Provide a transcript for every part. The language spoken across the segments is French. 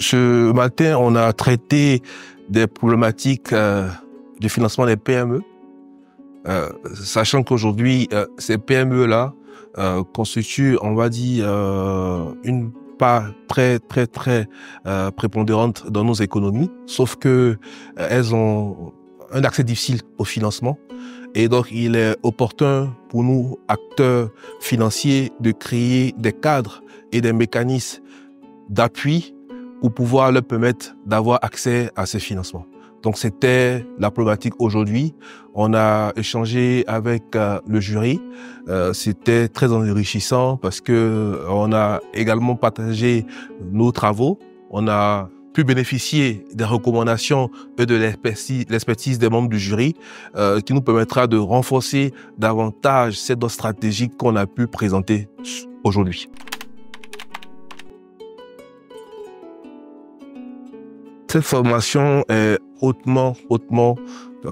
Ce matin, on a traité des problématiques du financement des PME, sachant qu'aujourd'hui, ces PME-là constituent, on va dire, une part très prépondérante dans nos économies, sauf que elles ont un accès difficile au financement. Et donc, il est opportun pour nous, acteurs financiers, de créer des cadres et des mécanismes d'appui pour pouvoir leur permettre d'avoir accès à ces financements. Donc, c'était la problématique aujourd'hui. On a échangé avec le jury. C'était très enrichissant parce que on a également partagé nos travaux. On a pu bénéficier des recommandations et de l'expertise des membres du jury qui nous permettra de renforcer davantage cette offre stratégique qu'on a pu présenter aujourd'hui. Cette formation est hautement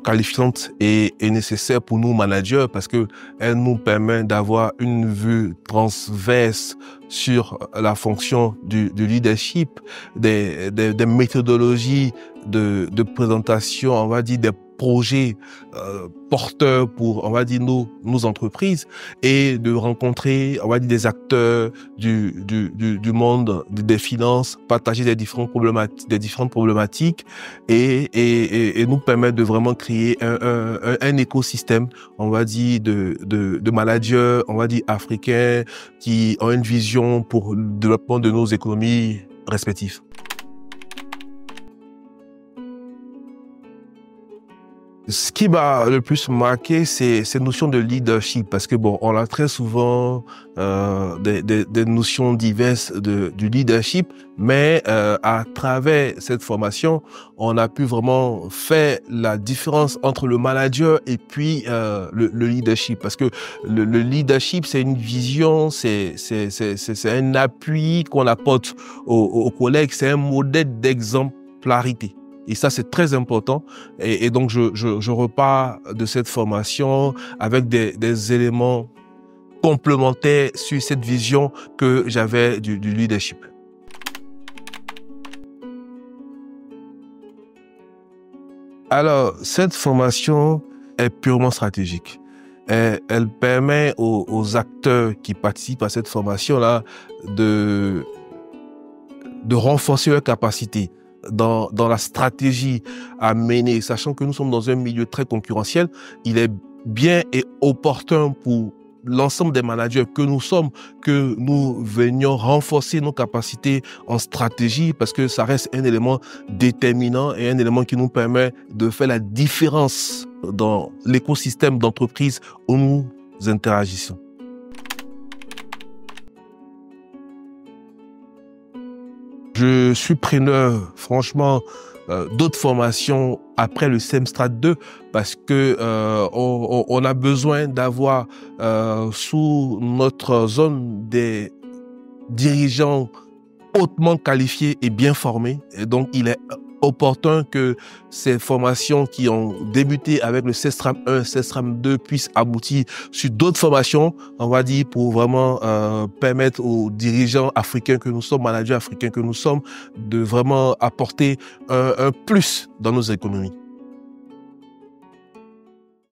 qualifiante et nécessaire pour nous managers parce que elle nous permet d'avoir une vue transverse sur la fonction du leadership, des méthodologies de présentation, on va dire des projets porteurs pour, on va dire, nos entreprises et de rencontrer, on va dire, des acteurs du monde des finances, partager des différentes problématiques et nous permettre de vraiment créer un écosystème, on va dire, de managers, on va dire, africains qui ont une vision pour le développement de nos économies respectives. Ce qui m'a le plus marqué, c'est cette notion de leadership, parce que bon, on a très souvent des notions diverses du leadership, mais à travers cette formation, on a pu vraiment faire la différence entre le manager et puis le leadership, parce que le leadership, c'est une vision, c'est un appui qu'on apporte aux collègues, c'est un modèle d'exemplarité. Et ça, c'est très important. Et donc, je repars de cette formation avec des éléments complémentaires sur cette vision que j'avais du leadership. Alors, cette formation est purement stratégique. Elle permet aux acteurs qui participent à cette formation-là de renforcer leurs capacités dans la stratégie à mener, sachant que nous sommes dans un milieu très concurrentiel. Il est bien et opportun pour l'ensemble des managers que nous sommes, que nous venions renforcer nos capacités en stratégie, parce que ça reste un élément déterminant et un élément qui nous permet de faire la différence dans l'écosystème d'entreprise où nous interagissons. Je suis preneur, franchement, d'autres formations après le CEMSTRAT 2 parce que on a besoin d'avoir sous notre zone des dirigeants hautement qualifiés et bien formés. Et donc, il est opportun que ces formations qui ont débuté avec le CESTRAM 1, CESTRAM 2 puissent aboutir sur d'autres formations, on va dire, pour vraiment permettre aux dirigeants africains que nous sommes, managers africains que nous sommes, de vraiment apporter un plus dans nos économies.